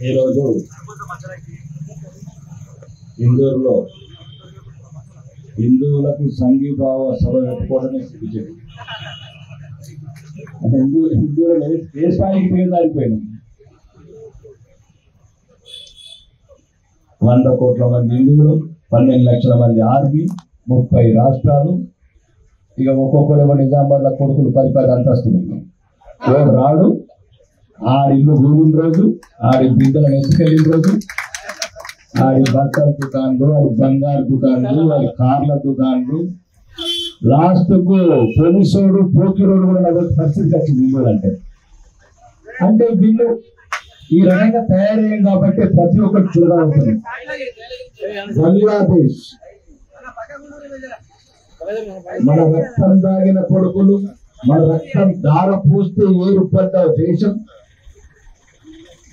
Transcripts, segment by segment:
ఈరోజు ఇందూరులో హిందువులకు సంఘీభావ సభ పెట్టుకోవడమే బీజేపీ. అంటే హిందువులు ఏ స్థాయికి దిగజారిపోయినాం. 100 కోట్ల మంది హిందువులు, 12 లక్షల మంది ఆర్మీ, 30 రాష్ట్రాలు. ఇక ఒక్కొక్కరు నిజామాబాద్ కొడుకులు 10 అంతస్తులు. ఎవరు రాడు, ఆడి ఇల్లు కూలిన రోజు, ఆడి బిడ్డలను ఎత్తుకెళ్ళిన రోజు, ఆడి బట్టల దుకాన్లు, ఆడి బంగారు దుకాన్లు, ఆడి కార్ల దుకాన్లు, లాస్ట్ కు పోలీసోడు పోకిరోడు కూడా నాకు పరిస్థితి వచ్చింది. హిందువులు అంటే వీళ్ళు ఈ రకంగా తయారయ్యాం కాబట్టి ప్రతి ఒక్కటి చూడాలవుతుంది. బంగ్లాదేశ్ మన రక్తం తాగిన కొడుకులు, మన రక్తం దార పూస్తే ఏర్పడ్డ దేశం,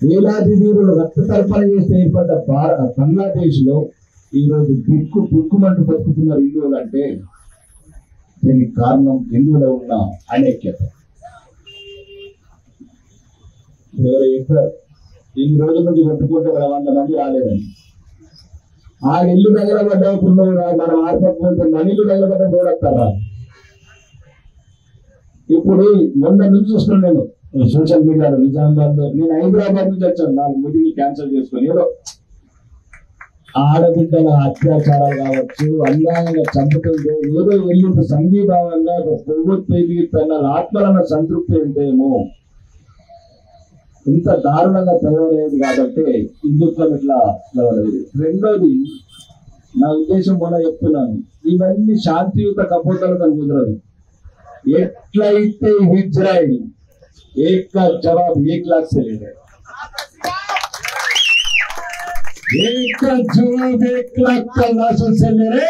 వేలాది వీరులు రక్త తర్పణ చేస్తే ఏర్పడ్డ బంగ్లాదేశ్ లో ఈరోజు పుక్కుమంటూ బతుకుతున్నారు హిందువులు. అంటే దీనికి కారణం హిందువులో ఉన్న అనైక్యత. ఎవరు చెప్పారు ఇన్ని రోజుల నుంచి కొట్టుకుంటే 100 మంది రాలేదని. ఆ ఇల్లు తగలబడ్డప్పుడు మనం ఆర్పకపోతే మన ఇల్లు తగలబడ్డ చూడొస్తారా? ఇప్పుడు మొన్న నుంచి చూస్తున్నాను నేను సోషల్ మీడియాలో. నిజామాబాద్ నేను హైదరాబాద్ నుంచి వచ్చాను. 4 మీటింగ్లు క్యాన్సిల్ చేసుకొని ఏదో ఆడబిడ్డల అత్యాచారాలు కావచ్చు, అన్యాయంగా చంపుతుంటే ఏదో వెళ్ళి సంఘీభావంగా కొవ్వొత్తి తన ఆత్మలన్న సంతృప్తి ఉంటేమో ఇంత దారుణంగా తయారయ్యేది. కాబట్టి హిందుత్వం ఇట్లా నిలబడేది. రెండోది, నా ఉద్దేశం మొన్న చెప్తున్నాను, ఇవన్నీ శాంతియుత కపోతలకు కుదరదు. ఎట్లయితే ఇజ్రాయిల్ एक का जवाब 1 लाख से ले रहे, एक का जवाब 1 लाख का लाशों से ले रहे.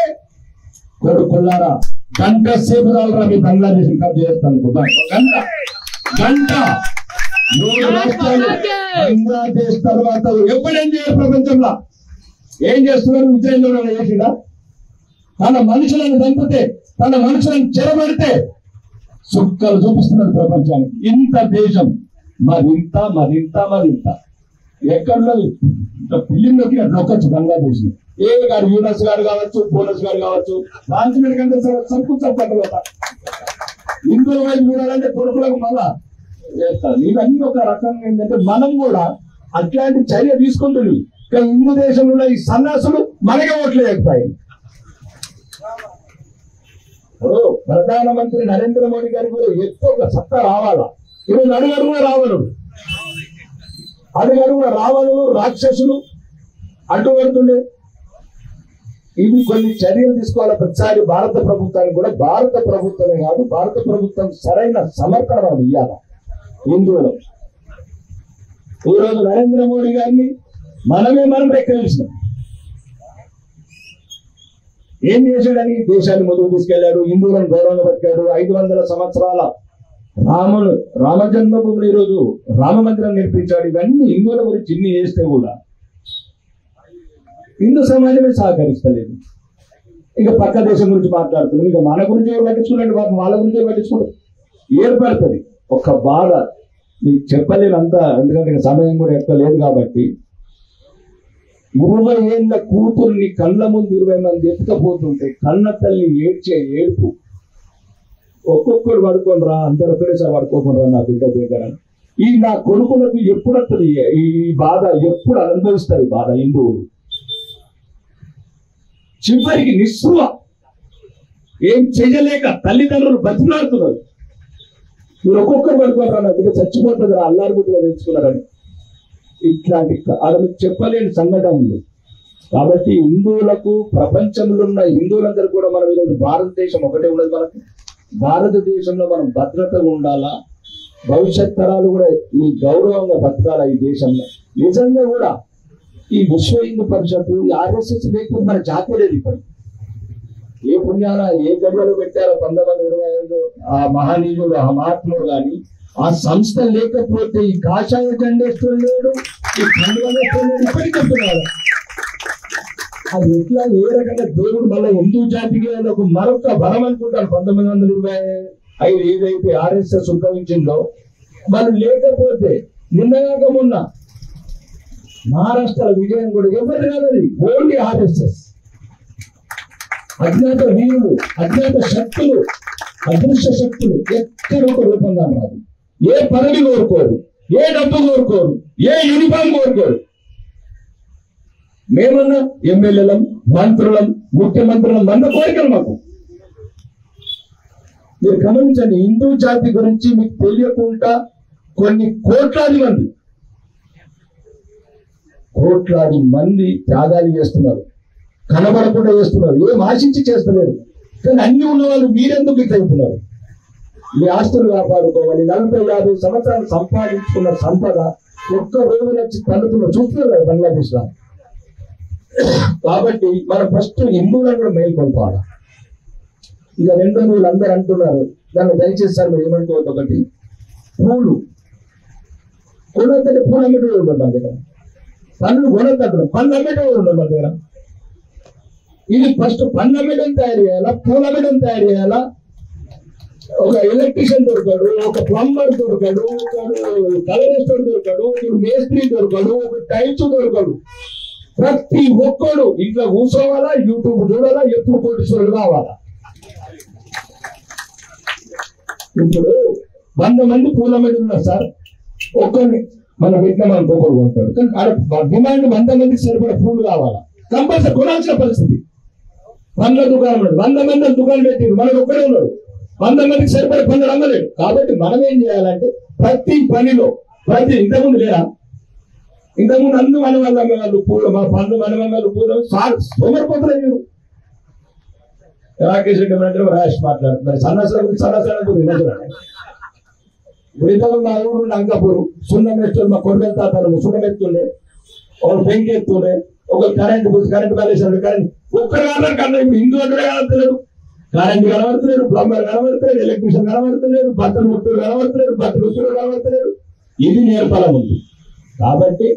కొడుకుల్లారా గంట సేపు రాలరా మీ బంగ్లాదేశ్ కబ్జా చేస్తాను. గంట 3 రాష్ట్రాలు బంగ్లాదేశ్ తర్వాత ఎప్పుడేం చేయాలి? ప్రపంచంలో ఏం చేస్తున్నారు? ఇజ్రాయిల్లో చేసిందా? తన మనుషులను చంపితే, తన మనుషులను చెరబడితే సుక్కలు చూపిస్తున్నారు ప్రపంచానికి. ఇంత దేశం మరింత మరింత మరింత ఎక్కడో పిల్లిలోకి నొక్కచ్చు బంగ్లాదేశ్. ఏ గారు యూనస్ గారు కావచ్చు, బోనస్ గారు కావచ్చు, లాంఛనం కంటే సరుకు చప్పట్ల హిందువుల వైపు చూడాలంటే కొడుకులకు మళ్ళా చేస్తారు. ఇవన్నీ ఒక రకంగా ఏంటంటే మనం కూడా అట్లాంటి చర్య తీసుకుంటుంది. కానీ హిందూ దేశంలో ఈ సన్యాసులు మనకే ఓట్లు వేయకపోయాయి. ప్రధానమంత్రి నరేంద్ర మోడీ గారికి కూడా ఎక్కువ సత్తా రావాలా? ఈరోజు అడుగడుగున రావణులు రాక్షసులు అడ్డుపడుతుండే. ఇవి కొన్ని చర్యలు తీసుకోవాలి ప్రతిసారి భారత ప్రభుత్వానికి కూడా. భారత ప్రభుత్వమే కాదు, భారత ప్రభుత్వం సరైన సమర్థన ఇవ్వాలి హిందువులు. ఈరోజు నరేంద్ర మోడీ గారిని మనం వెక్కిరించినాం. ఏం చేశాడని దేశాన్ని ముందుకు తీసుకెళ్లాడు, హిందువులను గౌరవంగా బతికాడు. 500 సంవత్సరాల రామ జన్మభూమిని ఈరోజు రామ మందిరం నిర్మించాడు. ఇవన్నీ హిందువుల గురించి ఇన్ని చేస్తే కూడా హిందూ సమాజమే సహకరిస్తలేదు. ఇక పక్క దేశం గురించి మాట్లాడుతున్నాం. ఇక మన గురించి ఎవరు పట్టించుకున్నాడు, వాళ్ళ గురించి ఎవరు పట్టించుకోవడం ఏర్పడుతుంది. ఒక బాధ నీకు చెప్పలేనంతా, ఎందుకంటే సమయం కూడా ఎక్కువ లేదు కాబట్టి. 20 ఏళ్ళ కూతుర్ని కళ్ళ ముందు 20 మంది ఎత్తుకపోతుంటే కన్న తల్లి ఏడ్చే ఏడుపు. ఒక్కొక్కడు పడుకొని రా, అందరూ ఒకటేసారి పడుకోకుండా నా బిడ్డ దగ్గర. ఈ నా కొడుకులకు ఎప్పుడు వస్తుంది ఈ బాధ? ఎప్పుడు అనుభవిస్తారు ఈ బాధ హిందువులు? చివరికి నిస్పృహ, ఏం చెయ్యలేక తల్లిదండ్రులు బతిలాడుతున్నారు. మీరు ఒక్కొక్కరు పడుకొని రా, నా బిడ్డ చచ్చిపోతుంది రా, అల్లారి బుద్ధిగా తెలుసుకున్నారని. ఇట్లాంటి అది చెప్పలేని సంఘటనలు. కాబట్టి హిందువులకు, ప్రపంచంలో ఉన్న హిందువులందరూ కూడా మనం ఈరోజు భారతదేశం ఒకటే ఉండదు. మనకు భారతదేశంలో మనం భద్రతగా ఉండాలా, భవిష్యత్ తరాలు కూడా ఈ గౌరవంగా బతకాలా ఈ దేశంలో. నిజంగా కూడా ఈ విశ్వ హిందూ పరిషత్తు, ఈ RSS లేకపోతే మన జాతి లేదు. ఇప్పుడు ఏ పుణ్యాన ఏ గడియలో పెట్టారో 1925 ఆ మహనీయుడు, ఆ మహాత్ముడు కానీ ఆ సంస్థ లేకపోతే ఈ కాషాయ జెండేస్తూ లేడు, ఈ పండుగ ఇప్పటికీ చెప్తున్నారు. అది ఎట్లా, ఏ రకంగా దేవుడు మళ్ళీ హిందూ జాతికి ఒక మరొక బలం అనుకుంటాను. 1925 ఏదైతే RSS ఉద్భవించిందో, మనం లేకపోతే నిన్నగాక మొన్న మహారాష్ట్ర విజయం కూడా ఎవరిది కాదు, ఓన్లీ ఆర్ఎస్ఎస్. అజ్ఞాత వీరులు, అజ్ఞాత శక్తులు, అదృశ్య శక్తులు ఎక్కడ ఒక రూపంగా రాదు. ఏ పదవి కోరుకోరు, ఏ డబ్బు కోరుకోరు, ఏ యూనిఫామ్ కోరుకోరు. మేమన్నా ఎమ్మెల్యేలం, మంత్రులం, ముఖ్యమంత్రులం, మన కోరికలు మాకు. మీరు గమనించండి, హిందూ జాతి గురించి మీకు తెలియకుండా కొన్ని కోట్లాది మంది త్యాగాలు చేస్తున్నారు, కనబడకుండా చేస్తున్నారు, ఏం ఆశించి చేస్తలేరు. కానీ అన్ని ఉన్న వాళ్ళు మీరెందుకు ఇట్లా అవుతున్నారు? మీ ఆస్తులు కాపాడుకోవాలి. 40-50 సంవత్సరాలు సంపాదించుకున్న సంపద ఒక్క రోజు వచ్చి తల్లుతున్న చూస్తున్నారు కదా బంగ్లాదేశ్ లో. కాబట్టి మనం ఫస్ట్ హిందువులను కూడా మేల్కొల్పాలి. ఇక రెండో రోజులు అందరూ అంటున్నారు, దాన్ని దయచేసి సార్ మీరు ఏమనుకోవద్దు. ఒకటి, పూలు కొనద్దంటే పూలు అమ్మేటో ఉండదు మన దగ్గర, పండ్లు కొనద్దు, పండ్లు అమ్మేటో ఉండదు మన దగ్గర. ఇది ఫస్ట్ పండ్లు అమ్మేటం తయారు చేయాలా, పూలు అమ్మేటం తయారు చేయాలా. ఒక ఎలక్ట్రీషియన్ దొరకడు, ఒక ప్లంబర్ దొరకడు, ఒక కలరిస్టర్ దొరకడు, ఒక మేస్త్రి దొరకడు, ఒక టైల్స్ దొరకడు. ప్రతి ఒక్కడు ఇంట్లో కూర్చోవాలా, యూట్యూబ్ చూడాలా, ఎప్పుడు కోటీశ్వరుడు కావాలా. ఇప్పుడు 100 మంది పూల మీద ఉన్నారు సార్, ఒక్కరిని మనం పెట్టినా మనకు ఒకరు కొంటాడు. కానీ డిమాండ్ 100 మందికి సరిపడా పూలు కావాలా, కంపల్సరీ కొనాల్సిన పరిస్థితి. పండ్ల దుకాణం 100 మంది దుకాణం పెట్టారు, మనకు ఒక్కడే ఉన్నాడు, 100 మందికి సరిపడే పండ్లు అమ్మలేడు. కాబట్టి మనం ఏం చేయాలంటే ప్రతి పనిలో ఇంతకుముందు లేరా, ఇంతకుముందు అందరూ మన వాళ్ళు అమ్మేవాళ్ళు పూలు, మా పండ్లు మన వాళ్ళు పూలు సోమరిపోతున్నారు. మీరు రాకేష్ రెడ్డి అంటే రాష్ మాట్లాడు, మరి సన్నాసాల గురించి ఇప్పుడు మా ఊరు అంకాపూర్ సున్నం ఎత్తులు, మా కొడుకు తాతారు సున్నం ఎత్తుండే, ఒక పెంకి ఎత్తుండే, ఒక కరెంట్ కాలేసాడు. కానీ ఒక్కరు కన్నా ఇప్పుడు హిందూ అంటే కనబడతలేడు, కరెంట్ కనబడతలేడు, ప్లంబర్ కనబడతలేడు, ఎలక్ట్రీషియన్ కనబడతలేడు, బట్టలు ముట్టులు కనబడతలేడు, బట్టలు ఉత్తులు కనబడతలేడు. ఇది నేర్పాల ముందు. కాబట్టి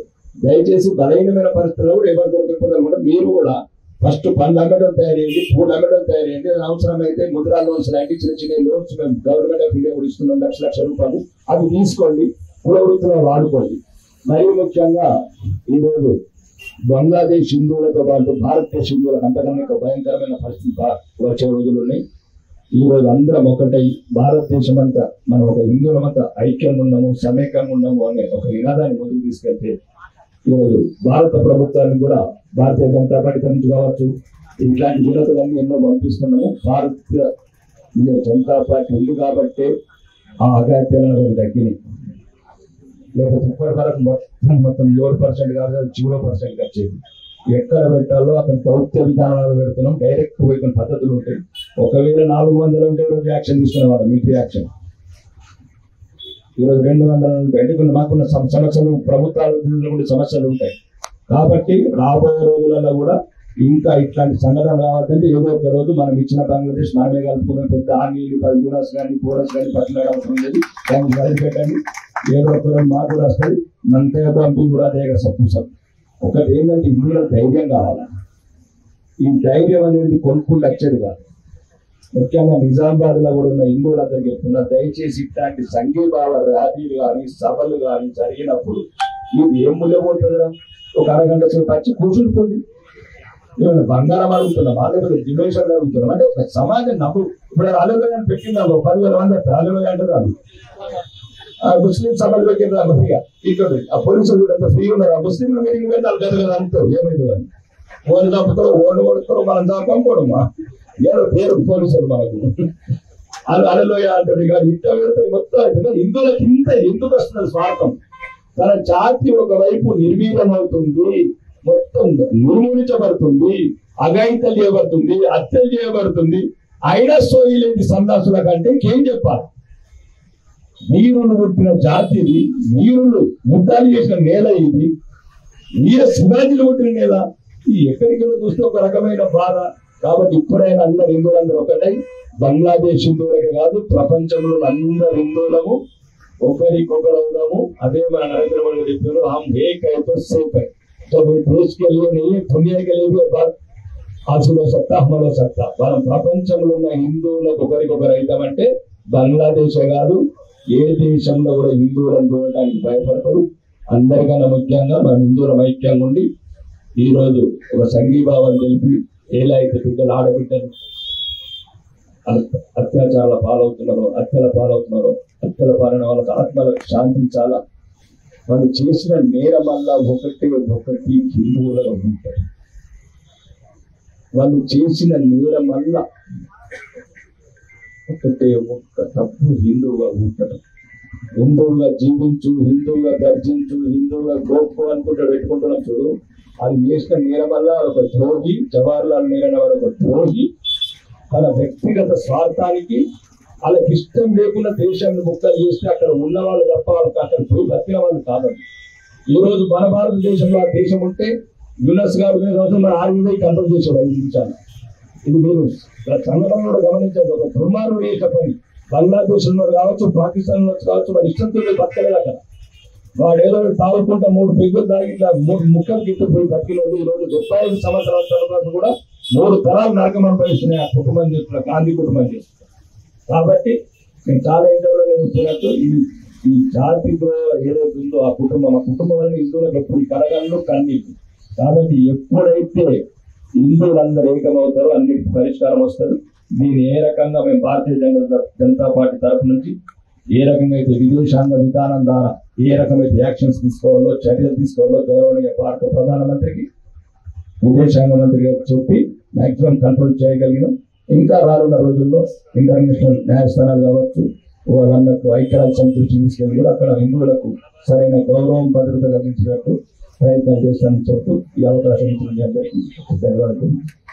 దయచేసి బలహీనమైన పరిస్థితుల్లో కూడా ఎవరు దొరకకపోతే కూడా మీరు కూడా ఫస్ట్ పండ్లు అమ్మడం తయారయ్యింది, పూలు అమ్మడం తయారయ్యింది. అవసరమైతే ముద్రా లోన్స్ లాంటి చిన్న చిన్న లోన్స్ మేము గవర్నమెంట్ ఆఫ్ ఇండియా కూడా ఇస్తున్నాం, లక్షల రూపాయలు. అవి తీసుకోండి, కుల వృత్తిలో వాడుకోండి. మరీ ముఖ్యంగా ఈరోజు బంగ్లాదేశ్ హిందువులతో పాటు భారతదేశ హిందువులకు అంతకన్నా భయంకరమైన పరిస్థితి వచ్చే రోజులు ఉన్నాయి. ఈ రోజు అందరం ఒకటై భారతదేశం అంతా మనం ఒక హిందువులమంతా ఐక్యంగా ఉన్నాము, సమైక్యంగా ఉన్నాము అనే ఒక నినాదాన్ని ముందుకు తీసుకెళ్తే ఈరోజు భారత ప్రభుత్వాన్ని కూడా భారతీయ జనతా పార్టీ నుంచి కావచ్చు, ఇట్లాంటి వినతులన్నీ ఎన్నో పంపిస్తున్నాము. భారతీయ జనతా పార్టీ ఉంది కాబట్టి ఆ అగాత్యాలను కూడా తగ్గినాయి. లేకపోతే ఇప్పటి వరకు మొత్తం 7% కాదు, 0% వచ్చేది. ఎక్కడ పెట్టాలో అక్కడ దౌత్య విధానాలు పెడుతున్నాం. డైరెక్ట్ పోయి కొన్ని పద్ధతులు ఉంటాయి. ఒకవేళ 400 ఉంటే రోజు యాక్షన్ తీసుకునేవాళ్ళం, మిలిటరీ యాక్షన్. ఈరోజు 200 ఉంటాయి. కొన్ని మాకున్న సమస్యలు, ప్రభుత్వాల ఉండే సమస్యలు ఉంటాయి. కాబట్టి రాబోయే రోజులలో కూడా ఇంకా ఇట్లాంటి సంఘటన రావద్దంటే ఏదో ఒక రోజు మనం ఇచ్చిన బంగ్లాదేశ్ మనమే కలుపుకున్న పెద్ద ఆనీలు 10 యూనిట్స్ కానీ 4 కానీ పట్టణం అవసరం లేదు. దాన్ని వదిలిపెట్టండి, ఏదో ఒక రోజు మాకు కూడా వస్తుంది. మంతగా పంపి కూడా అదే సప్పుసం. ఒకటి ఏంటంటే ఇందులో ధైర్యం కావాలి. ఈ ధైర్యం అనేది కొనుక్కుంటూ వచ్చేది కాదు. ముఖ్యంగా నిజామాబాద్ లో కూడా ఉన్న హిందువులందరికీ చెప్తున్నా, దయచేసి ఇట్లాంటి సంఘీభావ ర్యాలీలు కానీ సభలు కానీ జరిగినప్పుడు ఇది ఏం మూల్యమవుతుందా, ఒక అరగంట సేపు వచ్చి కూర్చుంటుకోండి. ఏమైనా బంగారం అడుగుతున్నాం, లేకపోతే డిమేషన్ అడుగుతున్నాం అంటే ఒక సమాజం నవ్వు. ఇప్పుడు అలలోయ పెట్టిందా 10,000 మంది అలలోయ అంటే రాదు. ముస్లిం సభలు పెట్టిందా మంచిగా ఇక్కడ ఆ పోలీసులు కూడా ఎంత ఫ్రీ ఉన్నారు. ఆ ముస్లింల మీటింగ్ పెట్టి వాళ్ళు కదా అంటారు ఏమైతుందని. ఓన్ చంపుతారు, ఓన్ కొడుతారు, మనం చంపకూడమా ఏదో పేరు పోలీసులు మనకు అలలోయ అంటారు. కానీ ఇంత పెడితే మొత్తం హిందువులకు ఇంత ఎందుకు వస్తున్నది స్వార్థం. తన జాతి ఒకవైపు నిర్వీర్యం అవుతుంది, మొత్తం నిర్మూలించబడుతుంది, అఘాయితలు చేయబడుతుంది, హత్యలు చేయబడుతుంది. అయినా సోయిలేని సన్నాసుల కంటే ఇంకేం చెప్పాలి. వీరులు పుట్టిన జాతి ఇది, వీరులు యుద్ధాలు చేసిన నేల ఇది, వీర శివాజీలు పుట్టిన నేల. ఈ ఎక్కడికి చూస్తే ఒక రకమైన బాధ. కాబట్టి ఇప్పుడైనా అందరు హిందువులందరూ ఒకటై, బంగ్లాదేశ్ హిందువులకే కాదు ప్రపంచంలో అందరు హిందువులము ఒకరికొకరు అవుదాము. అదే మన నరేంద్ర మోడీ చెప్పారు, హమ్ ఏక్ హై తో సేఫ్ హై. तो देश के लिए नहीं, दुनिया के लिए भी बात हासिल हो सकता, अमल हो सकता. మనం ప్రపంచంలో ఉన్న హిందువులకు ఒకరికొకరు అయితామంటే బంగ్లాదేశే కాదు ఏ దేశంలో కూడా హిందువులను చూడటానికి భయపడతారు. అందరికన్నా ముఖ్యంగా మన హిందువుల ఐక్యంగా ఉండి ఈరోజు ఒక సంఘీభావం తెలిపి ఎలా అయితే బిడ్డలు ఆడబిడ్డలు అత్యాచారాల పాలవుతున్నారో హత్యల పాలన వాళ్ళకి ఆత్మలకు శాంతించాలా. వాళ్ళు చేసిన నేరం వల్ల ఒకటి హిందువులుగా ఉంటారు. వాళ్ళు చేసిన నేరం వల్ల ఒక్క తప్పు హిందువుగా ఉంటారు. హిందువుగా జీవించు, హిందువుగా గర్జించు, హిందువుగా గోపు అనుకుంటూ పెట్టుకుంటున్నాం చూడు. అది చేసిన నేరం వల్ల ఒక ద్రోహి, జవహర్లాల్ నెహ్రూ వారు ఒక ద్రోహి, తన వ్యక్తిగత స్వార్థానికి వాళ్ళకి ఇష్టం లేకుండా దేశాన్ని ముక్కలు చేస్తే అక్కడ ఉన్న వాళ్ళు తప్ప వాళ్ళకి అక్కడ పోయి బతికిన వాళ్ళు కాదండి. ఈ రోజు మన భారతదేశంలో ఆ దేశం ఉంటే యునెస్ గారు మన ఆర్మీ కంట్రోల్ చేసేవాడు 5 నిమిషాలు. ఇది మీరు సంఘటనలో గమనించండి. ఒక దుర్మార్గుడు చేసే పని బంగ్లాదేశ్లో కావచ్చు, పాకిస్తాన్లో కావచ్చు, వాడు ఇష్టంతో బతకలేదు అక్కడ. వాడు ఏదో తాగుకుంటా 3 పెగ్గులు తాగి 3 ముక్కలు గిట్టుపోయి బతికినోడు ఈ రోజు 75 సంవత్సరాల తర్వాత కూడా 3 తరాలు నరకం అనుభవిస్తున్నాయి ఆ కుటుంబం చేస్తున్న గాంధీ కుటుంబం చేస్తున్నారు. కాబట్టి నేను చాలా ఇంటర్వ్యూలో చెప్పినట్టు ఈ జాతి ఏదైతే ఉందో ఆ కుటుంబం వల్ల హిందువులకు ఎప్పుడు కరగళ్ళు కన్నీళ్ళు. కాబట్టి ఎప్పుడైతే హిందువులందరూ ఏకమవుతారో అన్నిటికీ పరిష్కారం వస్తుంది. దీన్ని ఏ రకంగా మేము భారతీయ జనతా పార్టీ తరఫు నుంచి ఏ రకంగా అయితే విదేశాంగ విధానం ద్వారా ఏ రకమైతే యాక్షన్స్ తీసుకోవాలో, చర్యలు తీసుకోవాలో గౌరవనీయ భారత ప్రధానమంత్రికి, విదేశాంగ మంత్రి గారికి చెప్పి మాక్సిమం కంట్రోల్ చేయగలిగినాం. ఇంకా రానున్న రోజుల్లో ఇంటర్నేషనల్ న్యాయస్థానాలు కావచ్చు, వాళ్ళన్నట్టు ఐక్యరాజ్య సమితి తీసుకెళ్ళి కూడా అక్కడ హిందువులకు సరైన గౌరవం, భద్రత కలిగించినట్టు ప్రయత్నం చేస్తానని చెప్తూ ఈ అవకాశం ఇచ్చిన ధన్యవాదాలు.